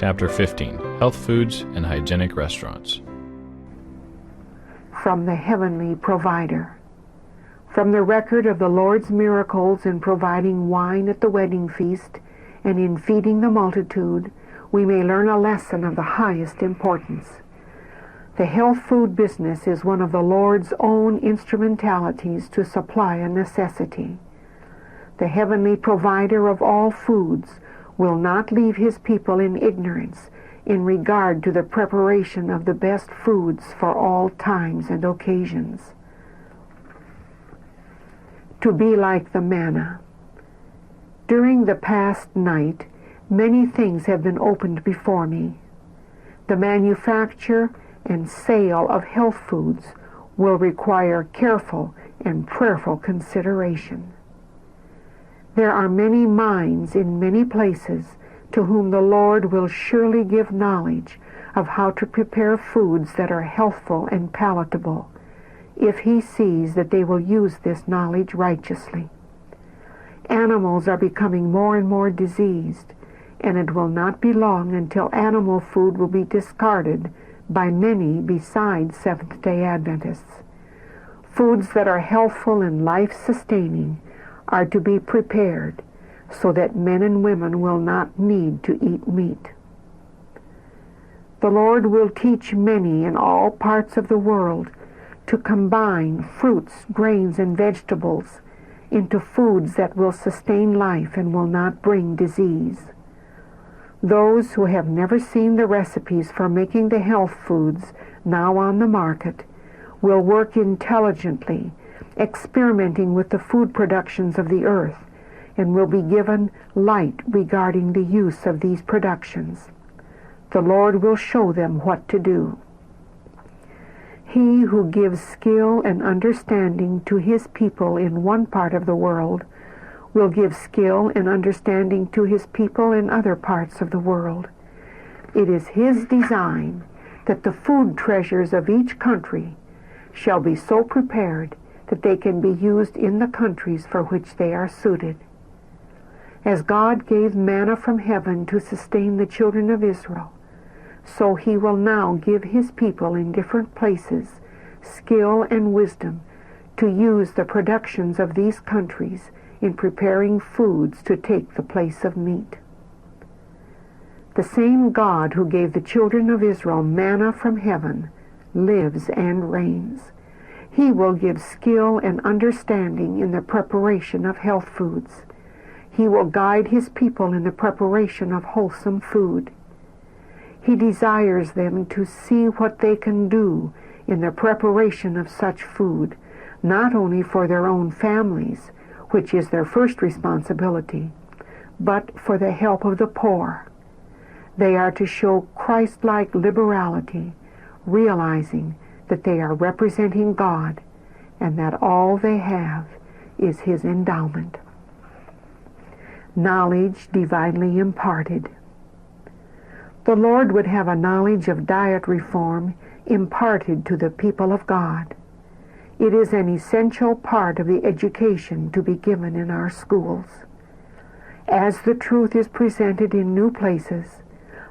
Chapter 15, Health Foods and Hygienic Restaurants. From the Heavenly Provider. From the record of the Lord's miracles in providing wine at the wedding feast and in feeding the multitude, we may learn a lesson of the highest importance. The health food business is one of the Lord's own instrumentalities to supply a necessity. The Heavenly Provider of all foods will not leave His people in ignorance in regard to the preparation of the best foods for all times and occasions. To be like the manna. During the past night, many things have been opened before me. The manufacture and sale of health foods will require careful and prayerful consideration. There are many minds in many places to whom the Lord will surely give knowledge of how to prepare foods that are healthful and palatable, if He sees that they will use this knowledge righteously. Animals are becoming more and more diseased, and it will not be long until animal food will be discarded by many besides Seventh-day Adventists. Foods that are healthful and life-sustaining are to be prepared so that men and women will not need to eat meat. The Lord will teach many in all parts of the world to combine fruits, grains, and vegetables into foods that will sustain life and will not bring disease. Those who have never seen the recipes for making the health foods now on the market will work intelligently, experimenting with the food productions of the earth, and will be given light regarding the use of these productions. The Lord will show them what to do. He who gives skill and understanding to His people in one part of the world will give skill and understanding to His people in other parts of the world. It is His design that the food treasures of each country shall be so prepared that they can be used in the countries for which they are suited. As God gave manna from heaven to sustain the children of Israel, so He will now give His people in different places skill and wisdom to use the productions of these countries in preparing foods to take the place of meat. The same God who gave the children of Israel manna from heaven lives and reigns. He will give skill and understanding in the preparation of health foods. He will guide His people in the preparation of wholesome food. He desires them to see what they can do in the preparation of such food, not only for their own families, which is their first responsibility, but for the help of the poor. They are to show Christ-like liberality, realizing that they are representing God and that all they have is His endowment. Knowledge divinely imparted. The Lord would have a knowledge of diet reform imparted to the people of God. It is an essential part of the education to be given in our schools. As the truth is presented in new places,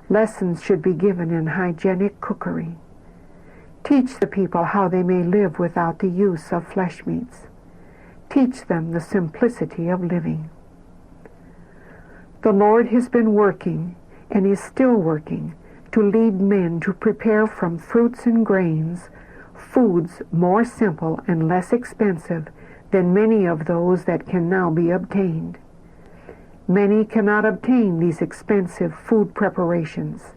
lessons should be given in hygienic cookery. Teach the people how they may live without the use of flesh meats. Teach them the simplicity of living. The Lord has been working and is still working to lead men to prepare from fruits and grains foods more simple and less expensive than many of those that can now be obtained. Many cannot obtain these expensive food preparations,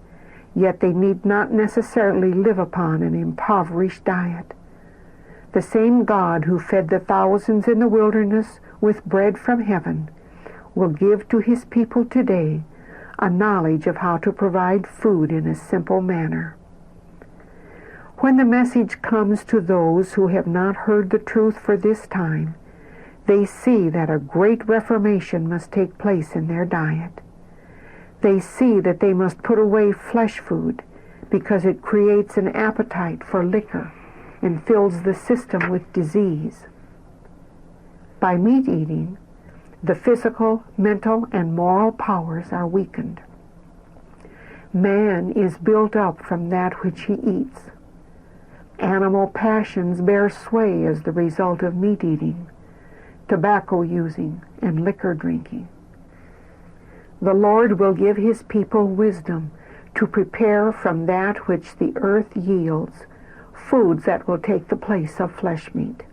yet they need not necessarily live upon an impoverished diet. The same God who fed the thousands in the wilderness with bread from heaven will give to His people today a knowledge of how to provide food in a simple manner. When the message comes to those who have not heard the truth for this time, they see that a great reformation must take place in their diet. They see that they must put away flesh food because it creates an appetite for liquor and fills the system with disease. By meat eating, the physical, mental, and moral powers are weakened. Man is built up from that which he eats. Animal passions bear sway as the result of meat eating, tobacco using, and liquor drinking. The Lord will give his people wisdom to prepare from that which the earth yields foods that will take the place of flesh meat.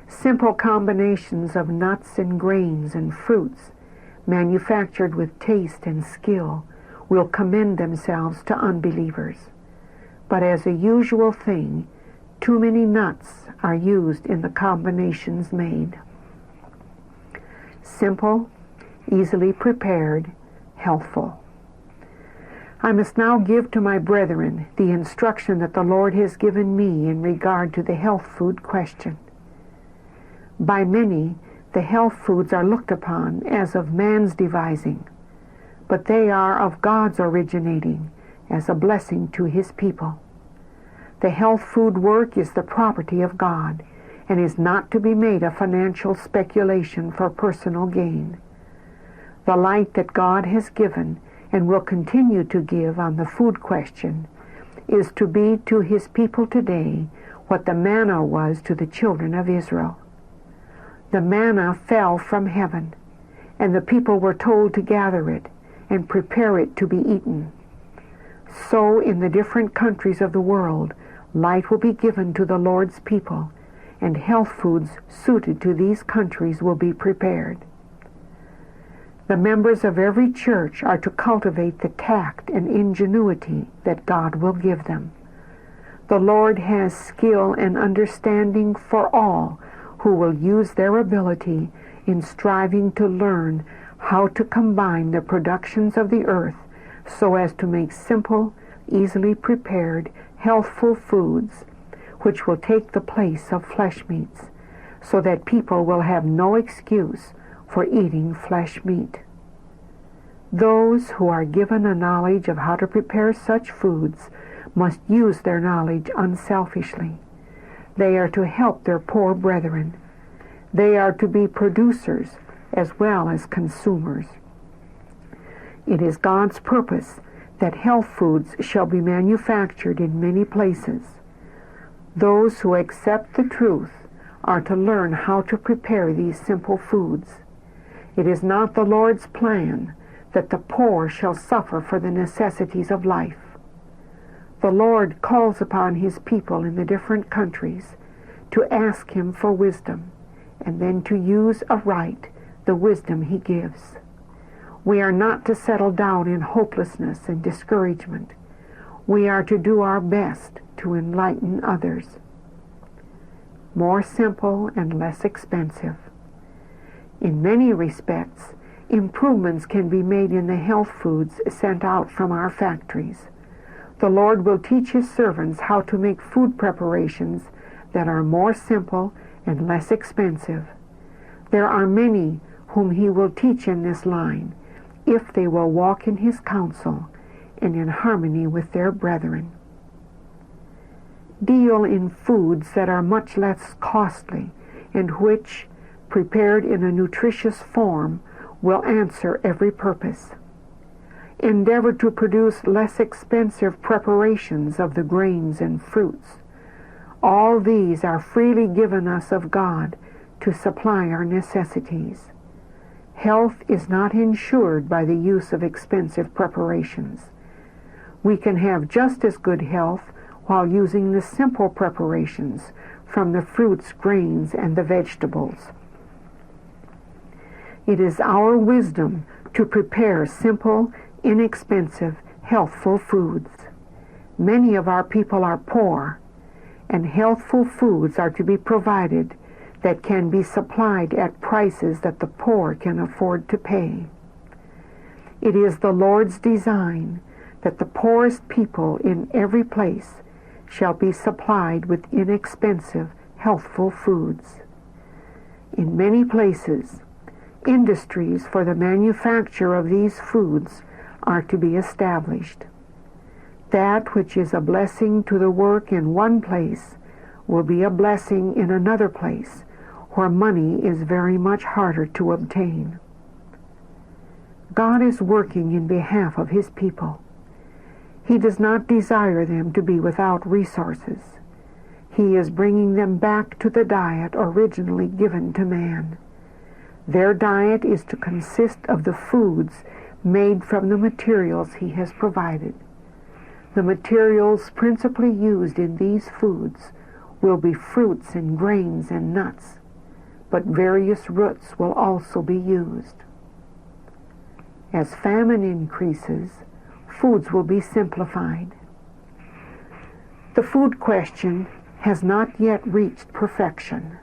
Simple combinations of nuts and grains and fruits, manufactured with taste and skill, will commend themselves to unbelievers. But as a usual thing, too many nuts are used in the combinations made. Simple, easily prepared, healthful. I must now give to my brethren the instruction that the Lord has given me in regard to the health food question. By many, the health foods are looked upon as of man's devising, but they are of God's originating as a blessing to his people. The health food work is the property of God and is not to be made a financial speculation for personal gain. The light that God has given and will continue to give on the food question is to be to his people today what the manna was to the children of Israel. The manna fell from heaven, and the people were told to gather it and prepare it to be eaten. So in the different countries of the world, light will be given to the Lord's people, and health foods suited to these countries will be prepared. The members of every church are to cultivate the tact and ingenuity that God will give them. The Lord has skill and understanding for all who will use their ability in striving to learn how to combine the productions of the earth so as to make simple, easily prepared, healthful foods which will take the place of flesh meats, so that people will have no excuse for eating flesh meat. Those who are given a knowledge of how to prepare such foods must use their knowledge unselfishly. They are to help their poor brethren. They are to be producers as well as consumers. It is God's purpose that health foods shall be manufactured in many places. Those who accept the truth are to learn how to prepare these simple foods. It is not the Lord's plan that the poor shall suffer for the necessities of life. The Lord calls upon his people in the different countries to ask him for wisdom, and then to use aright the wisdom he gives. We are not to settle down in hopelessness and discouragement. We are to do our best to enlighten others. More simple and less expensive. In many respects, improvements can be made in the health foods sent out from our factories. The Lord will teach his servants how to make food preparations that are more simple and less expensive. There are many whom he will teach in this line, if they will walk in his counsel and in harmony with their brethren. Deal in foods that are much less costly and which, prepared in a nutritious form, will answer every purpose. Endeavor to produce less expensive preparations of the grains and fruits. All these are freely given us of God to supply our necessities. Health is not ensured by the use of expensive preparations. We can have just as good health while using the simple preparations from the fruits, grains, and the vegetables. It is our wisdom to prepare simple, inexpensive, healthful foods. Many of our people are poor, and healthful foods are to be provided that can be supplied at prices that the poor can afford to pay. It is the Lord's design that the poorest people in every place shall be supplied with inexpensive, healthful foods. In many places, industries for the manufacture of these foods are to be established. That which is a blessing to the work in one place will be a blessing in another place where money is very much harder to obtain. God is working in behalf of his people. He does not desire them to be without resources. He is bringing them back to the diet originally given to man. Their diet is to consist of the foods made from the materials he has provided. The materials principally used in these foods will be fruits and grains and nuts, but various roots will also be used. As famine increases, foods will be simplified. The food question has not yet reached perfection.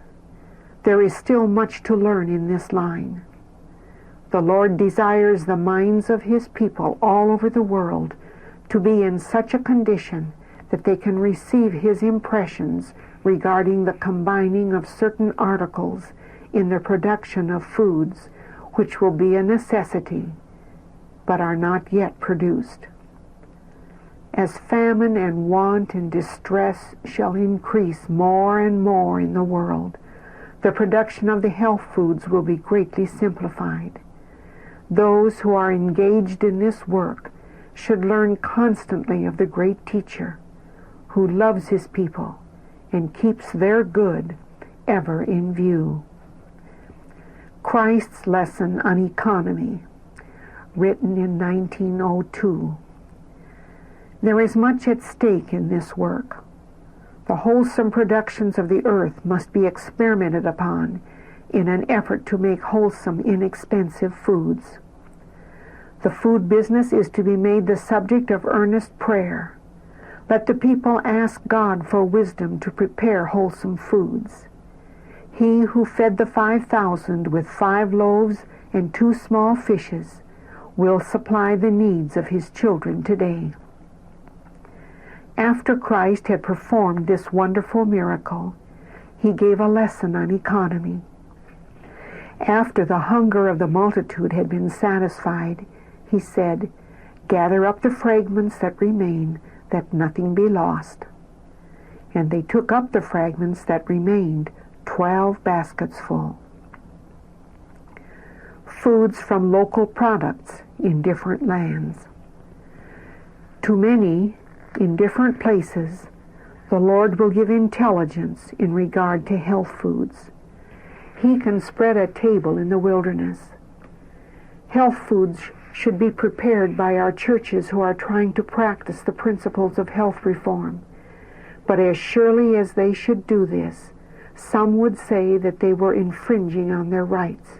There is still much to learn in this line. The Lord desires the minds of His people all over the world to be in such a condition that they can receive His impressions regarding the combining of certain articles in the production of foods which will be a necessity, but are not yet produced. As famine and want and distress shall increase more and more in the world, the production of the health foods will be greatly simplified. Those who are engaged in this work should learn constantly of the great teacher who loves his people and keeps their good ever in view. Christ's Lesson on Economy, written in 1902. There is much at stake in this work. The wholesome productions of the earth must be experimented upon in an effort to make wholesome, inexpensive foods. The food business is to be made the subject of earnest prayer. Let the people ask God for wisdom to prepare wholesome foods. He who fed the 5,000 with 5 loaves and 2 small fishes will supply the needs of his children today. After Christ had performed this wonderful miracle, he gave a lesson on economy. After the hunger of the multitude had been satisfied, he said, "Gather up the fragments that remain, that nothing be lost." And they took up the fragments that remained, 12 baskets full. Foods from local products in different lands. To many, in different places, the Lord will give intelligence in regard to health foods. He can spread a table in the wilderness. Health foods should be prepared by our churches who are trying to practice the principles of health reform. But as surely as they should do this, some would say that they were infringing on their rights.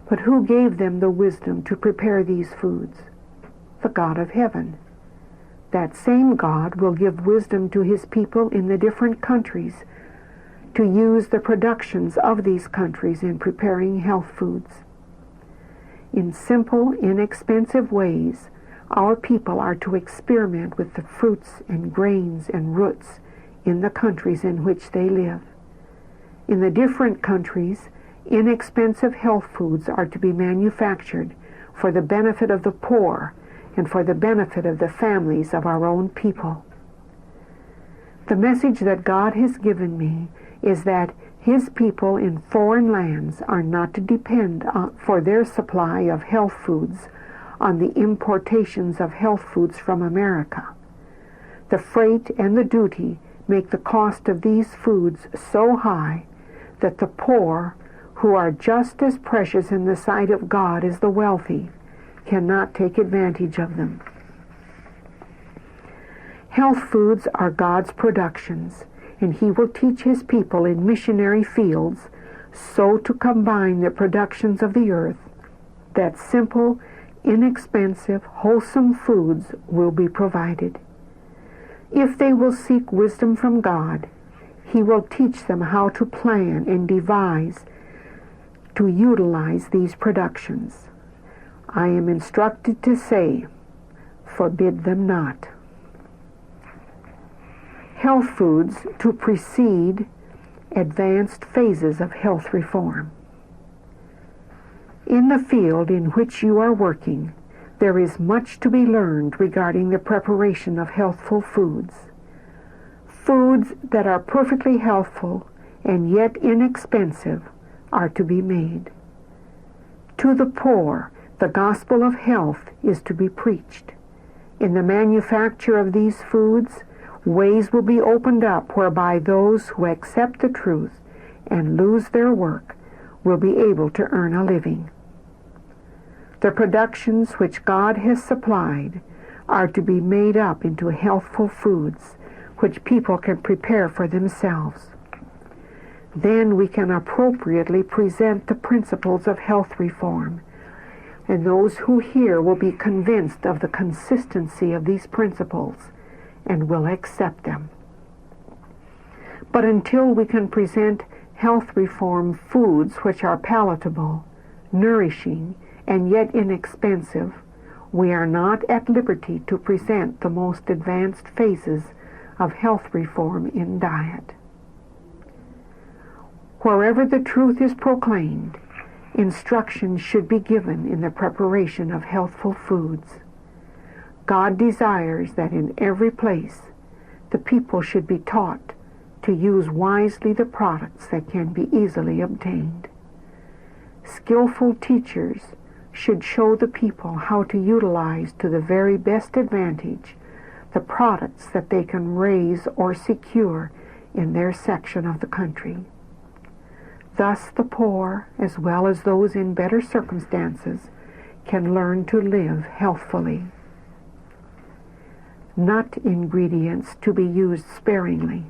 But who gave them the wisdom to prepare these foods? The God of heaven. That same God will give wisdom to His people in the different countries to use the productions of these countries in preparing health foods. In simple, inexpensive ways, our people are to experiment with the fruits and grains and roots in the countries in which they live. In the different countries, inexpensive health foods are to be manufactured for the benefit of the poor and for the benefit of the families of our own people. The message that God has given me is that His people in foreign lands are not to depend for their supply of health foods on the importations of health foods from America. The freight and the duty make the cost of these foods so high that the poor, who are just as precious in the sight of God as the wealthy, cannot take advantage of them. Health foods are God's productions, and He will teach His people in missionary fields so to combine the productions of the earth that simple, inexpensive, wholesome foods will be provided. If they will seek wisdom from God, He will teach them how to plan and devise to utilize these productions. I am instructed to say, forbid them not. Health foods to precede advanced phases of health reform. In the field in which you are working, there is much to be learned regarding the preparation of healthful foods. Foods that are perfectly healthful and yet inexpensive are to be made. To the poor, the gospel of health is to be preached. In the manufacture of these foods, ways will be opened up whereby those who accept the truth and lose their work will be able to earn a living. The productions which God has supplied are to be made up into healthful foods which people can prepare for themselves. Then we can appropriately present the principles of health reform, and those who hear will be convinced of the consistency of these principles and will accept them. But until we can present health reform foods which are palatable, nourishing, and yet inexpensive, we are not at liberty to present the most advanced phases of health reform in diet. Wherever the truth is proclaimed, instruction should be given in the preparation of healthful foods. God desires that in every place the people should be taught to use wisely the products that can be easily obtained. Skillful teachers should show the people how to utilize to the very best advantage the products that they can raise or secure in their section of the country. Thus the poor, as well as those in better circumstances, can learn to live healthfully. Nut ingredients to be used sparingly.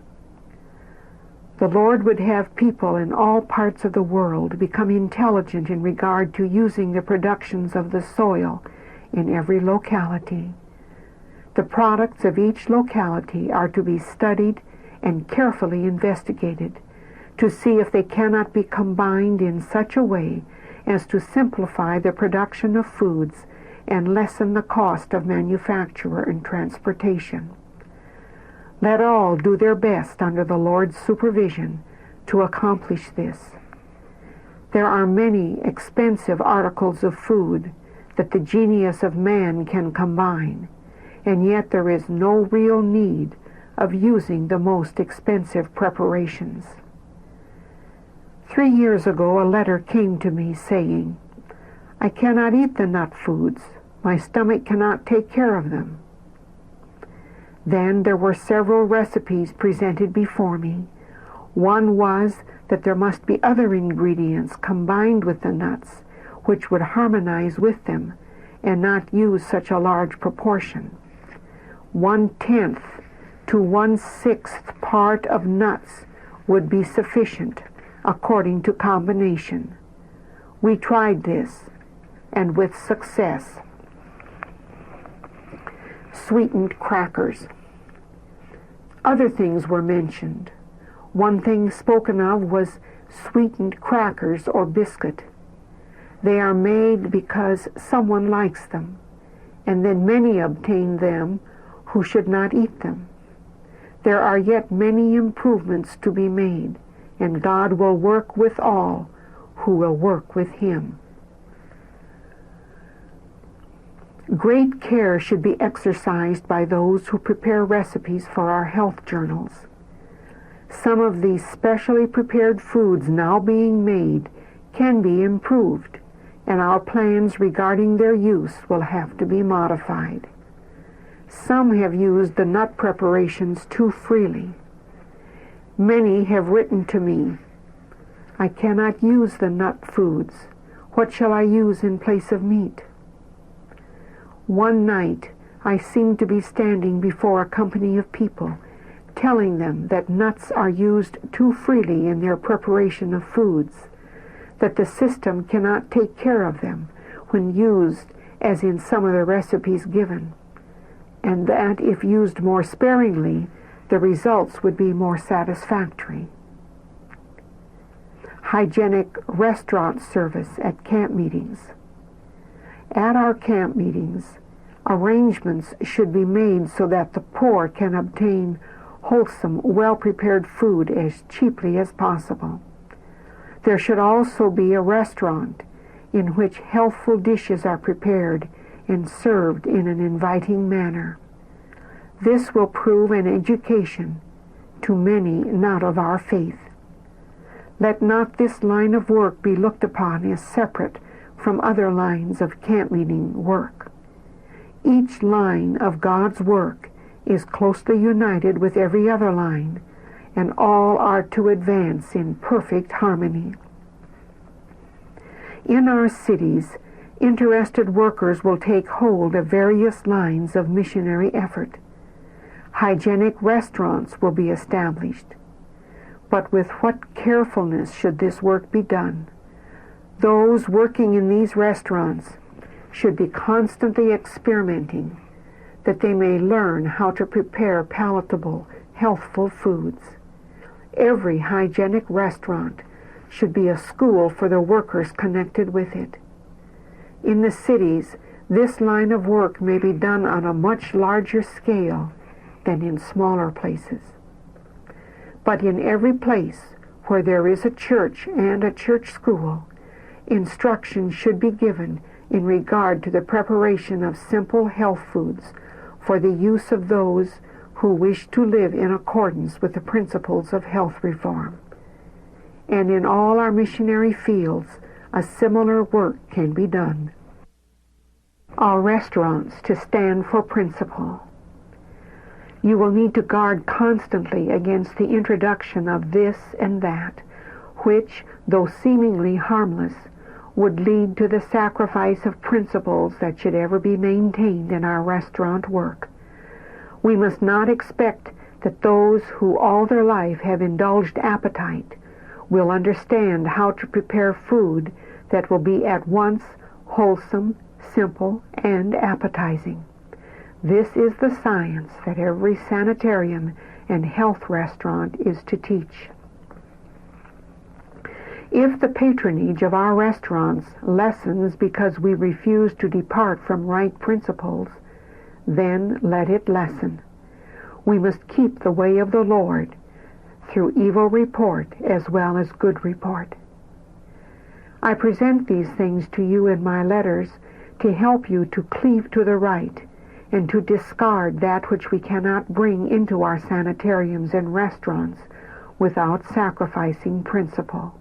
The Lord would have people in all parts of the world become intelligent in regard to using the productions of the soil in every locality. The products of each locality are to be studied and carefully investigated to see if they cannot be combined in such a way as to simplify the production of foods and lessen the cost of manufacture and transportation. Let all do their best under the Lord's supervision to accomplish this. There are many expensive articles of food that the genius of man can combine, and yet there is no real need of using the most expensive preparations. 3 years ago, a letter came to me saying, "I cannot eat the nut foods. My stomach cannot take care of them." Then there were several recipes presented before me. One was that there must be other ingredients combined with the nuts, which would harmonize with them and not use such a large proportion. 1/10 to 1/6 part of nuts would be sufficient, according to combination. We tried this, and with success. Sweetened crackers. Other things were mentioned. One thing spoken of was sweetened crackers or biscuit. They are made because someone likes them, and then many obtain them who should not eat them. There are yet many improvements to be made, and God will work with all who will work with Him. Great care should be exercised by those who prepare recipes for our health journals. Some of these specially prepared foods now being made can be improved, and our plans regarding their use will have to be modified. Some have used the nut preparations too freely. Many have written to me, "I cannot use the nut foods. What shall I use in place of meat?" One night I seemed to be standing before a company of people, telling them that nuts are used too freely in their preparation of foods, that the system cannot take care of them when used as in some of the recipes given, and that if used more sparingly, the results would be more satisfactory. Hygienic restaurant service at camp meetings. At our camp meetings, arrangements should be made so that the poor can obtain wholesome, well-prepared food as cheaply as possible. There should also be a restaurant in which healthful dishes are prepared and served in an inviting manner. This will prove an education to many not of our faith. Let not this line of work be looked upon as separate from other lines of camp meeting work. Each line of God's work is closely united with every other line, and all are to advance in perfect harmony. In our cities, interested workers will take hold of various lines of missionary effort. Hygienic restaurants will be established. But with what carefulness should this work be done? Those working in these restaurants should be constantly experimenting, that they may learn how to prepare palatable, healthful foods. Every hygienic restaurant should be a school for the workers connected with it. In the cities, this line of work may be done on a much larger scale than in smaller places. But in every place where there is a church and a church school, instruction should be given in regard to the preparation of simple health foods for the use of those who wish to live in accordance with the principles of health reform. And in all our missionary fields, a similar work can be done. Our restaurants to stand for principle. You will need to guard constantly against the introduction of this and that, which, though seemingly harmless, would lead to the sacrifice of principles that should ever be maintained in our restaurant work. We must not expect that those who all their life have indulged appetite will understand how to prepare food that will be at once wholesome, simple, and appetizing. This is the science that every sanitarium and health restaurant is to teach. If the patronage of our restaurants lessens because we refuse to depart from right principles, then let it lessen. We must keep the way of the Lord through evil report as well as good report. I present these things to you in my letters to help you to cleave to the right and to discard that which we cannot bring into our sanitariums and restaurants without sacrificing principle.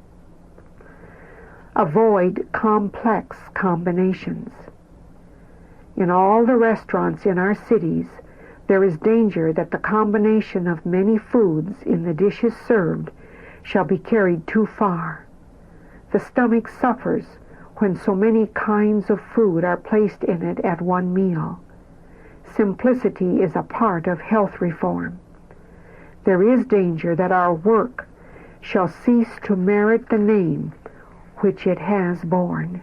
Avoid complex combinations. In all the restaurants in our cities, there is danger that the combination of many foods in the dishes served shall be carried too far. The stomach suffers when so many kinds of food are placed in it at one meal. Simplicity is a part of health reform. There is danger that our work shall cease to merit the name which it has borne.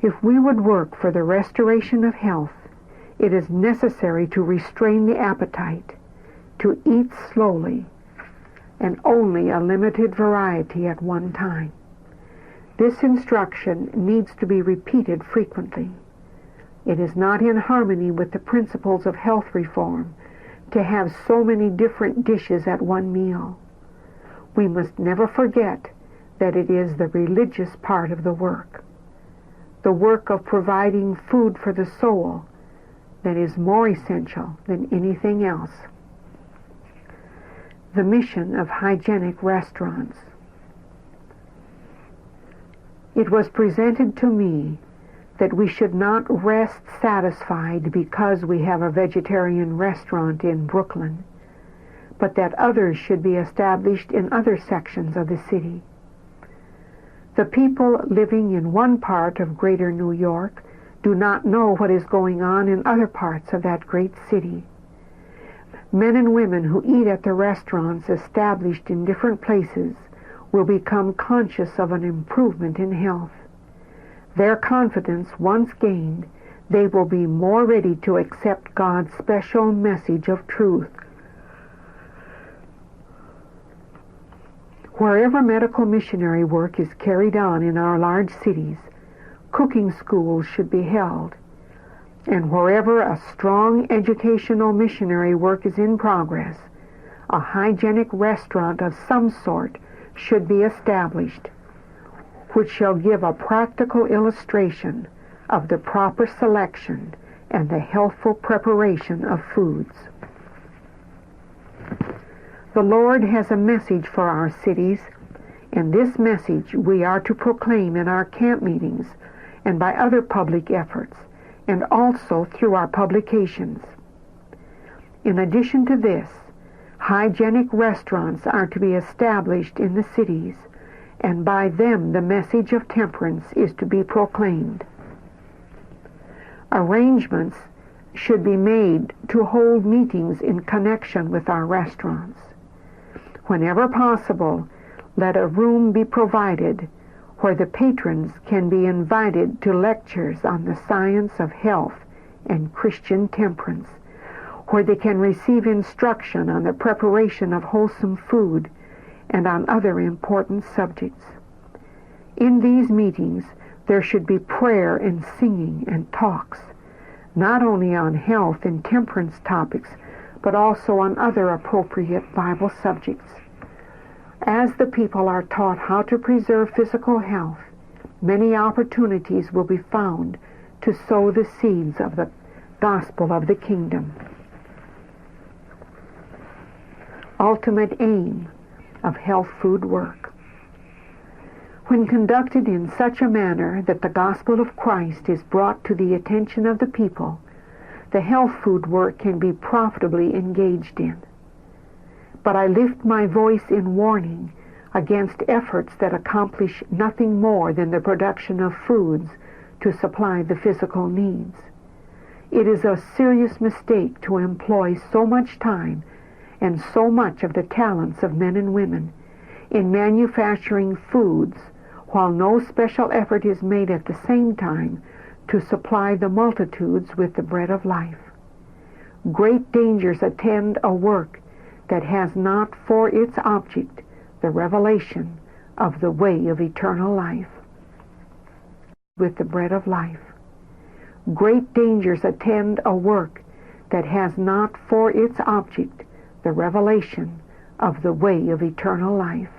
If we would work for the restoration of health, it is necessary to restrain the appetite, to eat slowly, and only a limited variety at one time. This instruction needs to be repeated frequently. It is not in harmony with the principles of health reform to have so many different dishes at one meal. We must never forget that it is the religious part of the work of providing food for the soul, that is more essential than anything else. The mission of hygienic restaurants. It was presented to me that we should not rest satisfied because we have a vegetarian restaurant in Brooklyn, but that others should be established in other sections of the city. The people living in one part of Greater New York do not know what is going on in other parts of that great city. Men and women who eat at the restaurants established in different places will become conscious of an improvement in health. Their confidence once gained, they will be more ready to accept God's special message of truth. Wherever medical missionary work is carried on in our large cities, cooking schools should be held. And wherever a strong educational missionary work is in progress, a hygienic restaurant of some sort should be established, which shall give a practical illustration of the proper selection and the healthful preparation of foods. The Lord has a message for our cities, and this message we are to proclaim in our camp meetings and by other public efforts, and also through our publications. In addition to this, hygienic restaurants are to be established in the cities, and by them the message of temperance is to be proclaimed. Arrangements should be made to hold meetings in connection with our restaurants. Whenever possible, let a room be provided where the patrons can be invited to lectures on the science of health and Christian temperance, where they can receive instruction on the preparation of wholesome food and on other important subjects. In these meetings, there should be prayer and singing and talks, not only on health and temperance topics, but also on other appropriate Bible subjects. As the people are taught how to preserve physical health, many opportunities will be found to sow the seeds of the gospel of the kingdom. Ultimate aim of health food work. When conducted in such a manner that the gospel of Christ is brought to the attention of the people, the health food work can be profitably engaged in. But I lift my voice in warning against efforts that accomplish nothing more than the production of foods to supply the physical needs. It is a serious mistake to employ so much time and so much of the talents of men and women in manufacturing foods, while no special effort is made at the same time to supply the multitudes with the bread of life. Great dangers attend a work that has not for its object the revelation of the way of eternal life. With the bread of life. Great dangers attend a work that has not for its object the revelation of the way of eternal life.